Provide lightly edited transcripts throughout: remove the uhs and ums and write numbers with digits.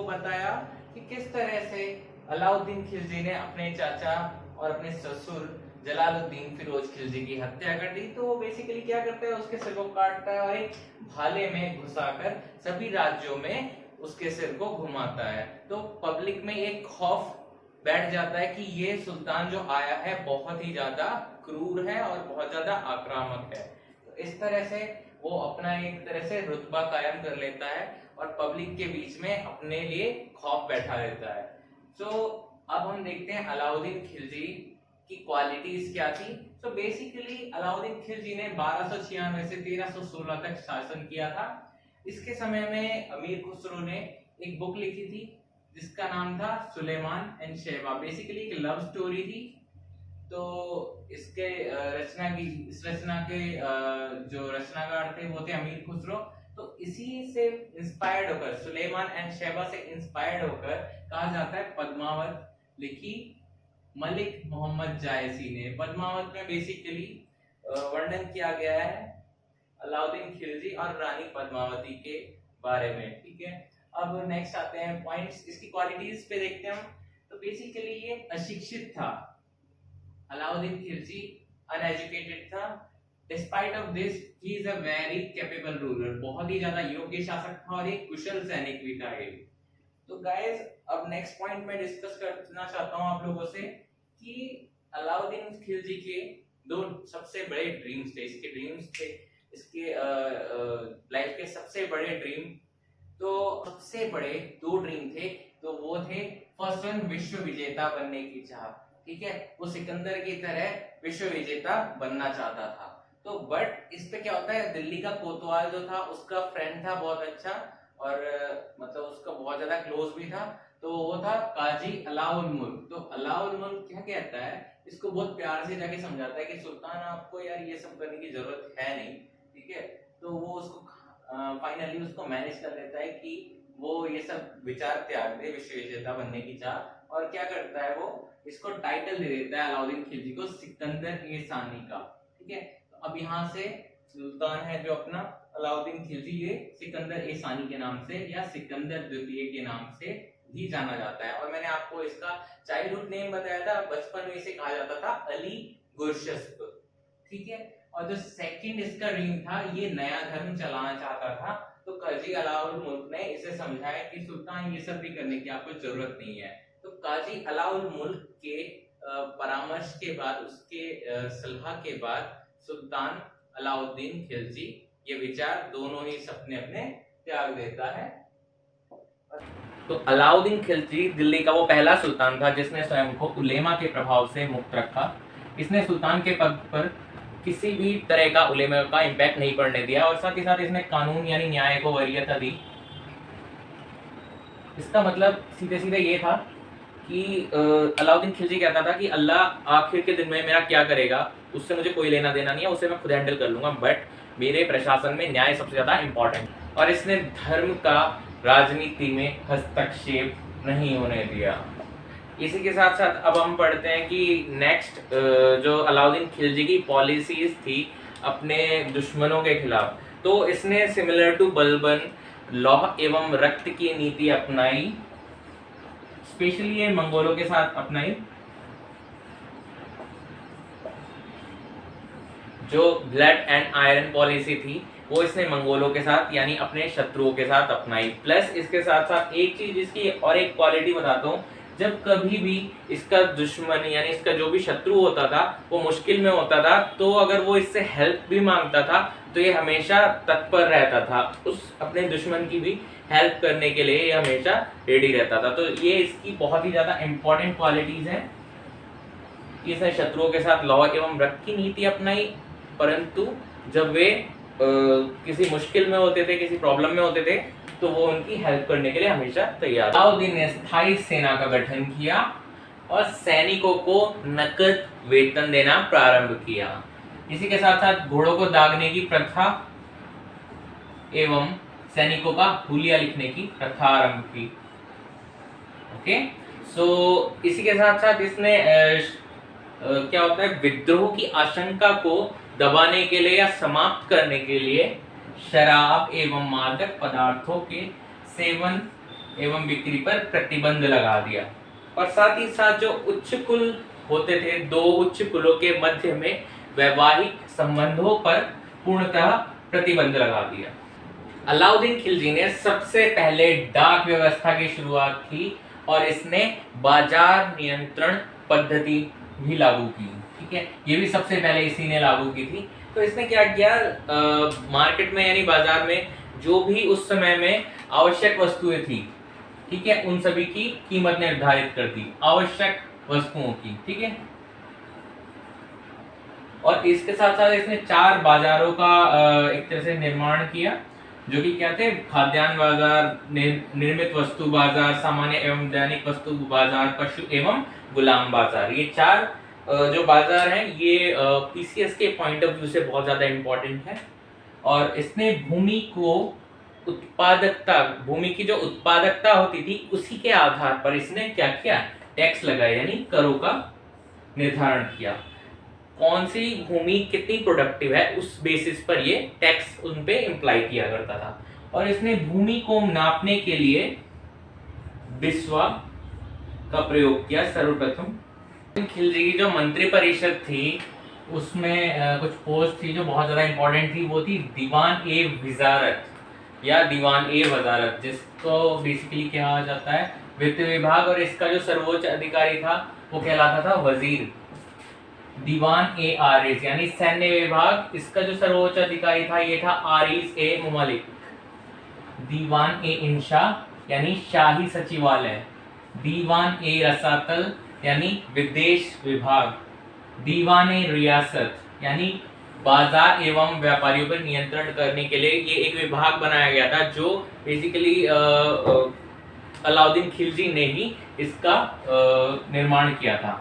वो बताया कि किस तरह से अलाउद्दीन खिलजी ने अपने चाचा और अपने ससुर जलालुद्दीन फिरोज खिलजी की हत्या कर दी। तो वो बेसिकली क्या करता है, उसके सिर को काटता है और एक भाले में घुसाकर सभी राज्यों में उसके सिर को घुमाता है। तो पब्लिक में एक खौफ बैठ जाता है कि ये सुल्तान जो आया है बहुत ही ज्यादा क्रूर है और बहुत ज्यादा आक्रामक है। तो इस तरह से वो अपना एक तरह से रुतबा कायम कर लेता है और पब्लिक के बीच में अपने लिए खौफ बैठा लेता है। तो अब हम देखते हैं अलाउद्दीन खिलजी की क्वालिटीज क्या थी। तो बेसिकली अलाउद्दीन खिलजी ने 1296 से 1316 तक शासन किया था। इसके समय में अमीर खुसरो ने एक बुक लिखी थी जिसका नाम था सुलेमान एंड शैबा। बेसिकली एक लव स्टोरी थी। तो इसके इस रचना के जो रचनाकार थे वो थे अमीर खुसरो। तो इसी से इंस्पायर्ड होकर, सुलेमान एंड शैबा से इंस्पायर्ड होकर कहा जाता है पद्मावत लिखी मलिक मोहम्मद जायसी ने। पद्मावत में बेसिकली वर्णन किया गया है अलाउद्दीन खिलजी और रानी पद्मावती के बारे में। ठीक है, अब नेक्स्ट आते हैं पॉइंट्स, इसकी क्वालिटीज पे देखते हैं हम। तो बेसिकली ये अशिक्षित था, अलाउद्दीन खिलजी अनएजुकेटेड था। Despite of this he is a very capable ruler, बहुत ही ज्यादा योग्य शासक था और एक कुशल सैनिक भी था ये। तो गाइस अब नेक्स्ट पॉइंट में डिस्कस करना चाहता हूं आप लोगों से कि अलाउद्दीन खिलजी के दो सबसे बड़े ड्रीम्स थे। इसके ड्रीम्स थे, इसके लाइफ के सबसे बड़े ड्रीम। तो सबसे बड़े दो ड्रीम थे, तो वो थे फर्स्ट वन विश्व विजेता बनने की चाह। ठीक है, वो सिकंदर की तरह विश्व विजेता बनना चाहता था। तो बट इस पे क्या होता है, दिल्ली का कोतवाल जो था उसका फ्रेंड था बहुत अच्छा और मतलब उसका बहुत ज्यादा क्लोज भी था। तो वो था काजी अलाउल मुल्क। तो अलाउल मुल्क क्या कहता है, इसको बहुत प्यार से जाके समझाता है कि सुल्तान आपको यार ये सब करने की जरूरत है नहीं। ठीक है, तो वो उसको फाइनली उसको मैनेज कर लेता है कि वो ये सब विचार त्याग दे विश्व विजेता बनने की चाह। और क्या करता है, वो इसको टाइटल दे देता है अलाउद्दीन खिलजी को सिकंदर ए सानी का। ठीक है, तो अब यहाँ से सुल्तान है जो अपना अलाउद्दीन खिलजी, ये सिकंदर ए सानी के नाम से या सिकंदर द्वितीय के नाम से भी जाना जाता है। और मैंने आपको इसका चाइल्डहुड नेम बताया था, बचपन में इसे कहा जाता था अली गुरशस्प। ठीक है, और जो सेकंड इसका ड्रीम था, ये नया धर्म चलाना चाहता था। तो काजी अलाउल मुल्क ने इसे समझाया कि सुल्तान ये सब भी करने की आपको जरूरत नहीं है। तो काजी अलाउल मुल्क के परामर्श के बाद, उसके सलाह के बाद सुल्तान अलाउद्दीन खिलजी ये विचार दोनों ही सपने अपने त्याग देता है। तो अलाउद्दीन खिलजी दिल्ली का वो पहला सुल्तान था जिसने स्वयं को उलेमा के प्रभाव से मुक्त रखा। इसने सुल्तान के पद पर किसी भी तरह का उलेमा का इम्पैक्ट नहीं पड़ने दिया और साथ ही साथ इसने कानून यानी न्याय को वरीयता दी। इसका मतलब सीधे सीधे ये था कि अलाउद्दीन खिलजी कहता था कि अल्लाह आखिर के दिन में मेरा क्या करेगा उससे मुझे कोई लेना देना नहीं है, उसे मैं खुद हैंडल कर लूंगा, बट मेरे प्रशासन में न्याय सबसे ज्यादा इंपॉर्टेंट। और इसने धर्म का राजनीति में हस्तक्षेप नहीं होने दिया। इसी के साथ साथ अब हम पढ़ते हैं कि नेक्स्ट जो अलाउद्दीन खिलजी की पॉलिसीज थी अपने दुश्मनों के खिलाफ। तो इसने सिमिलर टू बलबन लौह एवं रक्त की नीति अपनाई, स्पेशली ये मंगोलों के साथ अपनाई। जो ब्लड एंड आयरन पॉलिसी थी वो इसने मंगोलों के साथ यानी अपने शत्रुओं के साथ अपनाई। प्लस इसके साथ साथ एक चीज इसकी और एक क्वालिटी बताता हूँ, जब कभी भी इसका दुश्मन यानी इसका जो भी शत्रु होता था वो मुश्किल में होता था, तो अगर वो इससे हेल्प भी मांगता था तो ये हमेशा तत्पर रहता था, उस अपने दुश्मन की भी हेल्प करने के लिए ये हमेशा रेडी रहता था। तो ये इसकी बहुत ही ज्यादा इंपॉर्टेंट क्वालिटीज हैं। इसने शत्रुओं के साथ लौह एवं रक्त की नीति अपनाई, परंतु जब वे किसी मुश्किल में होते थे, किसी प्रॉब्लम में होते थे, तो वो उनकी हेल्प करने के लिए हमेशा तैयार। अलाउद्दीन ने स्थायी सेना का गठन किया और सैनिकों को नकद वेतन देना प्रारंभ किया। इसी के साथ साथ घोड़ों को दागने की प्रथा एवं सैनिकों का हुलिया लिखने की प्रथा आरंभ की। ओके, सो इसी के साथ साथ इसने क्या होता है, विद्रोह की आशंका को दबाने के लिए या समाप्त करने के लिए शराब एवं मादक पदार्थों के सेवन एवं बिक्री पर प्रतिबंध लगा दिया। और साथ ही साथ जो उच्च कुल होते थे, दो उच्च कुलों के मध्य में वैवाहिक संबंधों पर पूर्णतः प्रतिबंध लगा दिया। अलाउद्दीन खिलजी ने सबसे पहले डाक व्यवस्था की शुरुआत की और इसने बाजार नियंत्रण पद्धति भी लागू की। ठीक है, ये भी सबसे पहले इसी ने लागू की थी। तो इसने क्या किया, मार्केट में यानी बाजार में जो भी उस समय में आवश्यक वस्तुएं थी, ठीक है, उन सभी की कीमत निर्धारित कर दी, आवश्यक वस्तुओं की। ठीक है, और इसके साथ साथ इसने 4 बाजारों का एक तरह से निर्माण किया, जो कि क्या थे, खाद्यान्न बाजार, निर्मित वस्तु बाजार, सामान्य एवं दैनिक वस्तु बाजार, पशु एवं गुलाम बाजार। ये 4 जो बाजार हैं ये पीसीएस के पॉइंट ऑफ व्यू से बहुत ज्यादा इंपॉर्टेंट है। और इसने भूमि को उत्पादकता, भूमि की जो उत्पादकता होती थी उसी के आधार पर इसने क्या किया, टैक्स लगाया, यानी करों का निर्धारण किया। कौन सी भूमि कितनी प्रोडक्टिव है उस बेसिस पर ये टैक्स उन पे इम्प्लाई किया करता था। और इसने भूमि को नापने के लिए बिस्वा का प्रयोग किया सर्वप्रथम। खिलजी की जो मंत्री परिषद थी उसमें कुछ पोस्ट थी जो बहुत ज्यादा इंपॉर्टेंट थी, वो थी दीवान ए विजारत या दीवान ए वजारत, जिसको बेसिकली कहा जाता है वित्त विभाग। और इसका जो सर्वोच्च अधिकारी था वो कहलाता था वजीर। दीवान ए आरिज यानी सैन्य विभाग, इसका जो सर्वोच्च अधिकारी था ये था आरिज ए मुमलिक। दीवान ए इंशा यानी शाही सचिवालय। दीवान ए रसातल यानी विदेश विभाग। दीवान ए रियासत यानी बाजार एवं व्यापारियों पर नियंत्रण करने के लिए ये एक विभाग बनाया गया था, जो बेसिकली अलाउद्दीन खिलजी ने ही इसका निर्माण किया था।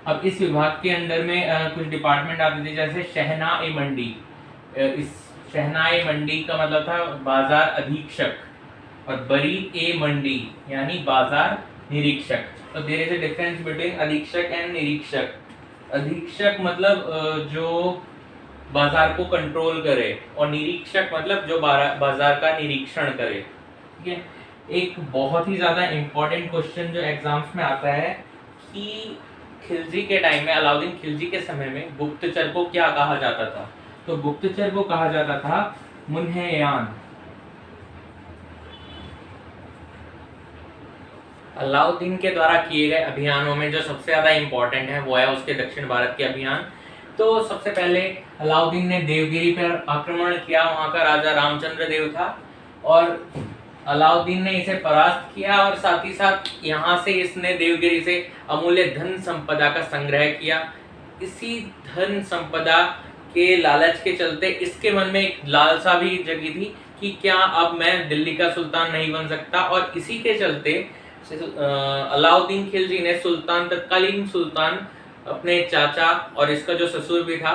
अब इस विभाग के अंडर में कुछ डिपार्टमेंट आते थे, जैसे शहना ए मंडी। इस शहना ए मंडी का मतलब था बाजार अधीक्षक, और बरी ए मंडी यानी बाजार निरीक्षक। तो there is a difference between अधीक्षक एंड निरीक्षक। अधीक्षक मतलब जो बाजार को कंट्रोल करे, और निरीक्षक मतलब जो बाजार का निरीक्षण करे। ठीक है, एक बहुत ही ज्यादा इंपॉर्टेंट क्वेश्चन जो एग्जाम्स में आता है कि खिलजी के टाइम में, अलाउद्दीन खिलजी के समय में गुप्तचर को क्या कहा जाता था। तो गुप्तचर को कहा जाता था मुन्हेयान। अलाउद्दीन के द्वारा किए गए अभियानों में जो सबसे ज्यादा इंपॉर्टेंट है वो है उसके दक्षिण भारत के अभियान। तो सबसे पहले अलाउद्दीन ने देवगिरी पर आक्रमण किया, वहां का राजा रामचंद्र देव था, और अलाउद्दीन ने इसे परास्त किया। और साथ ही साथ यहाँ से इसने देवगिरी से अमूल्य धन संपदा का संग्रह किया। इसी धन संपदा के लालच के चलते इसके मन में एक लालसा भी जगी थी कि क्या अब मैं दिल्ली का सुल्तान नहीं बन सकता। और इसी के चलते अलाउद्दीन खिलजी ने तत्कालीन सुल्तान अपने चाचा और इसका जो ससुर भी था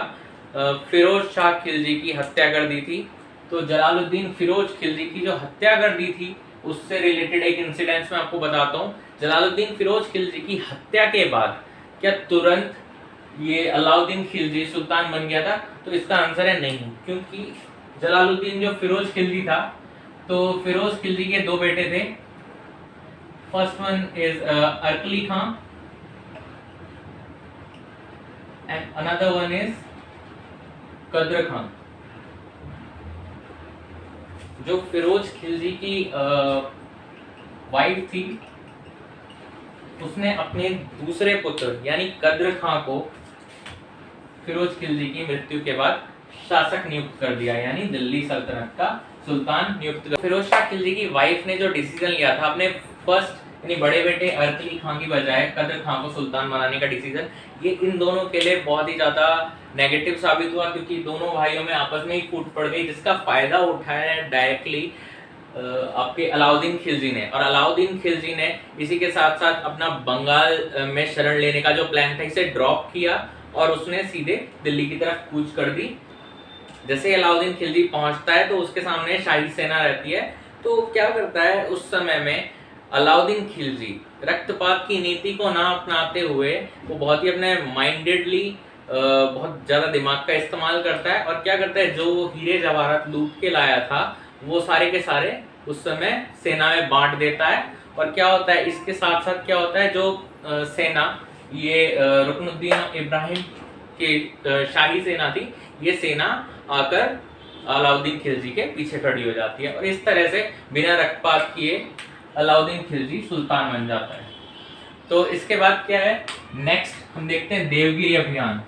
फिरोज शाह खिलजी की हत्या कर दी थी। तो जलालुद्दीन फिरोज खिलजी की जो हत्या कर दी थी उससे रिलेटेड एक इंसिडेंट मैं आपको बताता हूँ। जलालुद्दीन फिरोज खिलजी की हत्या के बाद क्या तुरंत ये अलाउद्दीन खिलजी सुल्तान बन गया था? तो इसका आंसर है नहीं, क्योंकि जलालुद्दीन जो फिरोज खिलजी था, तो फिरोज खिलजी के 2 बेटे थे। First one is Arkali Khan and another one is कद्र खान। जो फिरोज खिलजी की वाइफ थी उसने अपने दूसरे पुत्र यानी कद्र खान को फिरोज खिलजी की मृत्यु के बाद शासक नियुक्त कर दिया, यानी दिल्ली सल्तनत का सुल्तान नियुक्त कर। फिरोज शाह खिलजी की वाइफ ने जो डिसीजन लिया था अपने फर्स्ट यानी बड़े बेटे अरकली खान की बजाय कद्र खान को सुल्तान बनाने का डिसीजन, ये इन दोनों के लिए बहुत ही ज्यादा नेगेटिव साबित हुआ, क्योंकि दोनों भाइयों में आपस में ही फूट पड़ गई, जिसका फायदा उठाया डायरेक्टली आपके अलाउद्दीन खिलजी ने। और अलाउद्दीन खिलजी ने इसी के साथ साथ अपना बंगाल में शरण लेने का जो प्लान था इसे ड्रॉप किया और उसने सीधे दिल्ली की तरफ कूच कर दी। जैसे अलाउद्दीन खिलजी पहुंचता है तो उसके सामने शाही सेना रहती है। तो क्या करता है उस समय में अलाउद्दीन खिलजी रक्तपात की नीति को ना अपनाते हुए वो बहुत ही अपने माइंडेडली बहुत ज्यादा दिमाग का इस्तेमाल करता है, और क्या करता है जो हीरे जवाहरात लूट के लाया था वो सारे के सारे उस समय सेना में बांट देता है। और क्या होता है, इसके साथ साथ क्या होता है, जो सेना ये रुकनुद्दीन इब्राहिम के शाही सेना थी, ये सेना आकर अलाउद्दीन खिलजी के पीछे खड़ी हो जाती है और इस तरह से बिना रक्तपात किए अलाउद्दीन खिलजी सुल्तान बन जाता है। तो इसके बाद क्या है, नेक्स्ट हम देखते हैं देवगिरी अभियान।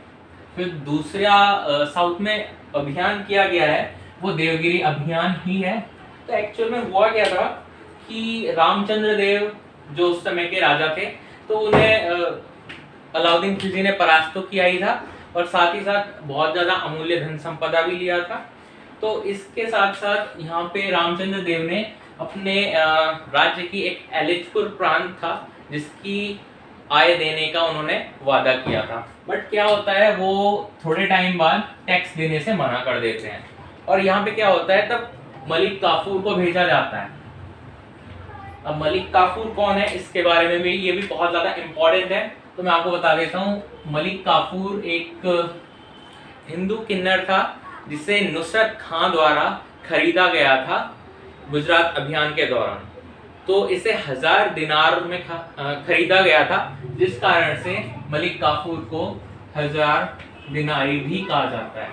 फिर दूसरा साउथ में अभियान किया गया है वो देवगिरी अभियान ही है। तो एक्चुअल में हुआ क्या था कि रामचंद्र देव जो उस समय के राजा थे, तो उन्हें अलाउद्दीन खिलजी ने परास्त तो किया ही था और साथ ही साथ बहुत ज्यादा अमूल्य धन संपदा भी लिया था। तो इसके साथ साथ यहाँ पे रामचंद्र देव ने अपने राज्य की एक एलिचपुर प्रांत था जिसकी आय देने का उन्होंने वादा किया था, बट क्या होता है वो थोड़े टाइम बाद टैक्स देने से मना कर देते हैं। और यहाँ पे क्या होता है, तब मलिक काफूर को भेजा जाता है। अब मलिक काफूर कौन है, इसके बारे में भी ये भी बहुत ज्यादा इंपॉर्टेंट है, तो मैं आपको बता देता हूँ। मलिक काफूर एक हिंदू किन्नर था जिसे नुसरत खां द्वारा खरीदा गया था गुजरात अभियान के दौरान। तो इसे 1000 दिनार में खरीदा गया था, जिस कारण से मलिक काफूर को 1000 दिनारी भी कहा जाता है।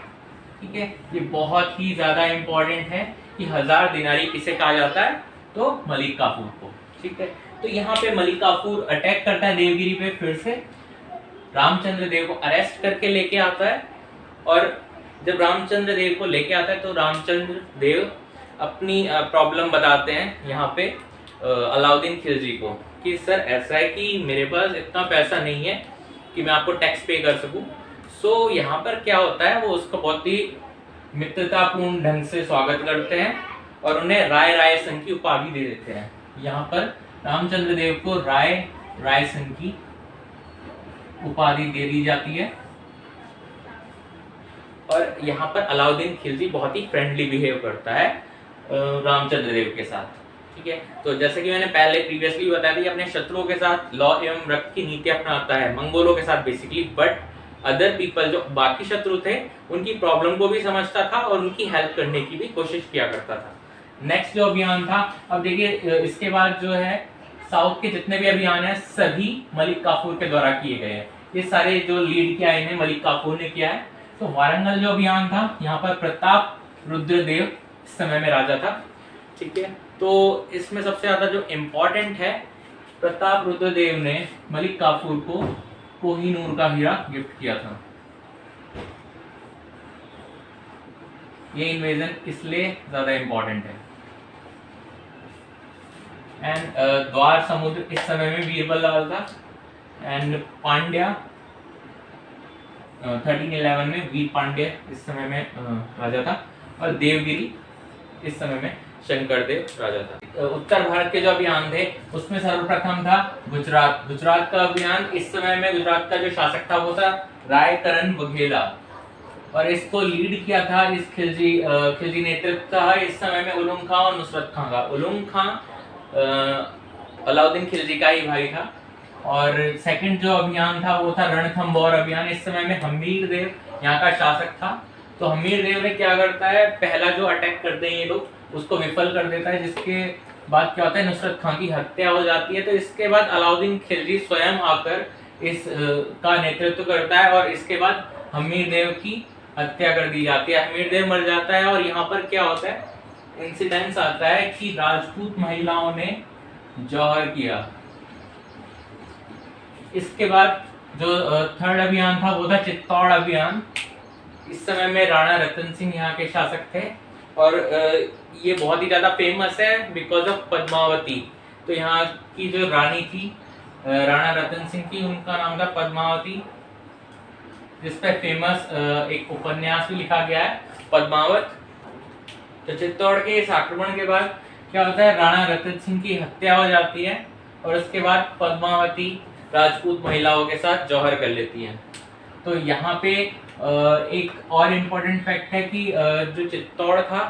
ठीक है, ये बहुत ही ज्यादा इंपॉर्टेंट है कि 1000 दिनारी किसे कहा जाता है, तो मलिक काफूर को। ठीक है, तो यहाँ पे मलिक काफूर अटैक करता है देवगिरी पे, फिर से रामचंद्र देव को अरेस्ट करके लेके आता है। और जब रामचंद्र देव को लेके आता है तो रामचंद्र देव अपनी प्रॉब्लम बताते हैं यहाँ पे अलाउद्दीन खिलजी को कि सर ऐसा है कि मेरे पास इतना पैसा नहीं है कि मैं आपको टैक्स पे कर सकूं। सो यहाँ पर क्या होता है, वो उसको बहुत ही मित्रतापूर्ण ढंग से स्वागत करते हैं और उन्हें राय रायसन की उपाधि दे देते हैं। यहाँ पर रामचंद्र देव को राय रायसन की उपाधि दे दी जाती है और यहाँ पर अलाउद्दीन खिलजी बहुत ही फ्रेंडली बिहेव करता है रामचंद्र देव के साथ। ठीक है, तो जैसे कि मैंने पहले प्रीवियसली बताया था, अपने शत्रुओं के साथ लॉ एवं रक्त की नीति अपनाता है, मंगोलों के साथ बेसिकली, बट अदर पीपल जो बाकी शत्रु थे उनकी प्रॉब्लम को भी समझता था और उनकी हेल्प करने की भी कोशिश किया करता था। नेक्स्ट जो अभियान था, अब देखिए इसके बाद जो है साउथ के जितने भी अभियान है सभी मलिक काफूर के द्वारा किए गए हैं। ये सारे जो लीड किया इन्हें मलिक काफूर ने किया है। तो वारंगल जो अभियान था, यहाँ पर प्रताप रुद्रदेव इस समय में राजा था। ठीक है, तो इसमें सबसे ज्यादा जो इम्पोर्टेंट है, प्रताप रुद्रदेव ने मलिक काफूर को कोहिनूर का हीरा गिफ्ट किया था। ये इन्वेजन इसलिए ज्यादा इम्पोर्टेंट है। एंड द्वार समुद्र इस समय में बीरबल लाल था। एंड पांड्या 1311 में वीर पांड्या इस समय में राजा था और देवगिरी इस समय में शंकरदेव राजा था। उत्तर भारत के जो अभियान थे उसमें सर्वप्रथम था गुजरात। गुजरात का अभियान, इस समय में गुजरात का जो शासक था वो था रायकरण वघेला और इसको लीड किया था, इस खिलजी नेतृत्व था इस समय में उलुग खां और नुसरत खां का। उलुग खां अलाउद्दीन खिलजी का ही भाई था। और सेकंड जो अभियान था वो था रणथंभौर अभियान। इस समय में हमीर देव यहाँ का शासक था। तो हमीर देव ने क्या करता है, पहला जो अटैक करते हैं ये लोग उसको विफल कर देता है, जिसके बाद क्या होता है, नुसरत खां की हत्या हो जाती है। तो इसके बाद अलाउद्दीन खिलजी स्वयं आकर इस का नेतृत्व करता है और इसके बाद हमीर देव की हत्या कर दी जाती है। हमीर देव मर जाता है और यहाँ पर क्या होता है, इंसिडेंस आता है कि राजपूत महिलाओं ने जौहर किया। इसके बाद जो थर्ड अभियान था वो था चित्तौड़ अभियान। इस समय में राणा रतन सिंह यहाँ के शासक थे और ये बहुत ही ज्यादा फेमस है बिकॉज ऑफ पद्मावती। तो यहाँ की जो रानी थी राणा रतन सिंह की, उनका नाम था पद्मावती, जिस पे फेमस एक उपन्यास भी लिखा गया है पद्मावत। तो चित्तौड़ के इस आक्रमण के बाद क्या होता है, राणा रतन सिंह की हत्या हो जाती है और उसके बाद पद्मावती राजपूत महिलाओं के साथ जौहर कर लेती हैं। तो यहाँ पे एक और इम्पोर्टेंट फैक्ट है कि जो चित्तौड़ था,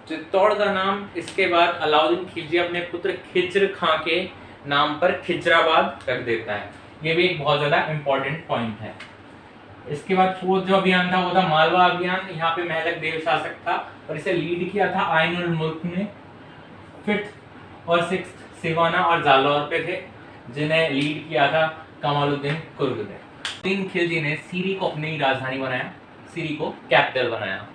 चित्तौड़ का नाम इसके बाद अलाउद्दीन खिलजी अपने पुत्र खिज्र खां के नाम पर खिजराबाद रख देता है। ये भी एक बहुत ज्यादा इम्पोर्टेंट पॉइंट है। इसके बाद फोर्थ जो अभियान था वो था मालवा अभियान। यहाँ पे महलक देव शासक था और इसे लीड किया था आइन उल मुल्क ने। फिफ्थ और सिक्स्थ सिवाना और जालौर पे थे, जिन्हें लीड किया था कमालुद्दीन कुर्ग ने। उद्दीन खिलजी ने सीरी को अपनी राजधानी बनाया, सीरी को कैपिटल बनाया।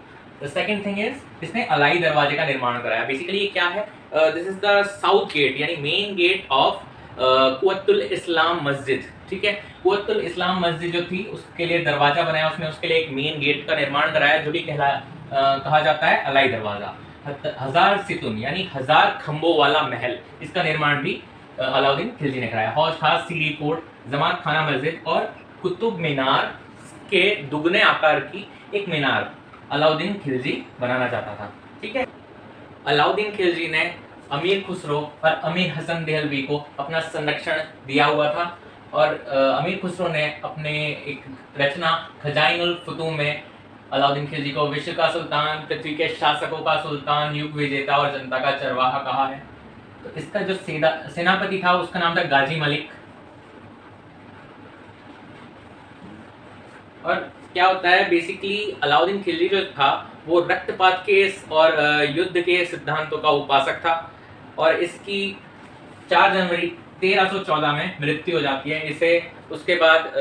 द सेकंड थिंग इज, इसने अलाई दरवाजे का निर्माण कराया। बेसिकली ये क्या है, this is the south gate यानी main gate of Quwwatul Islam Masjid, ठीक है। कुव्वतुल इस्लाम मस्जिद जो थी उसके लिए दरवाजा बनाया उसने, उसके लिए एक मेन गेट का निर्माण कराया जो कि कहा जाता है अलाई दरवाजा। 1000 सितुन यानी 1000 खंभों वाला महल, इसका निर्माण भी अलाउद्दीन खिलजी ने कराया। हौज खास, सीरी फोर्ट, जमात खाना मस्जिद और कुतुब मीनार के दुगने आकार की एक मीनार अलाउद्दीन खिलजी बनाना चाहता था, ठीक है। अलाउद्दीन खिलजी ने अमीर खुसरो और अमीर हसन देहलवी को अपना संरक्षण दिया हुआ था, और अमीर खुसरो ने अपने एक रचना खजाइनुल फुतूह में अलाउद्दीन खिलजी को विश्व का सुल्तान, पृथ्वी के शासकों का सुल्तान, युग विजेता और जनता का चरवाहा कहा है। तो इसका जो सेनापति था उसका नाम था गाजी मलिक। और क्या होता है, बेसिकली अलाउद्दीन खिलजी जो था वो रक्तपात के और युद्ध के सिद्धांतों का उपासक था, और इसकी 4 जनवरी 1314 में मृत्यु हो जाती है। इसे उसके बाद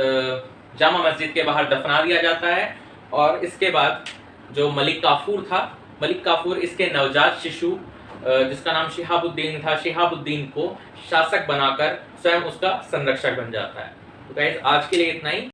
जामा मस्जिद के बाहर दफना दिया जाता है, और इसके बाद जो मलिक काफूर था, मलिक काफूर इसके नवजात शिशु जिसका नाम शिहाबुद्दीन था, शिहाबुद्दीन को शासक बनाकर स्वयं उसका संरक्षक बन जाता है। तो गाइस आज के लिए इतना ही।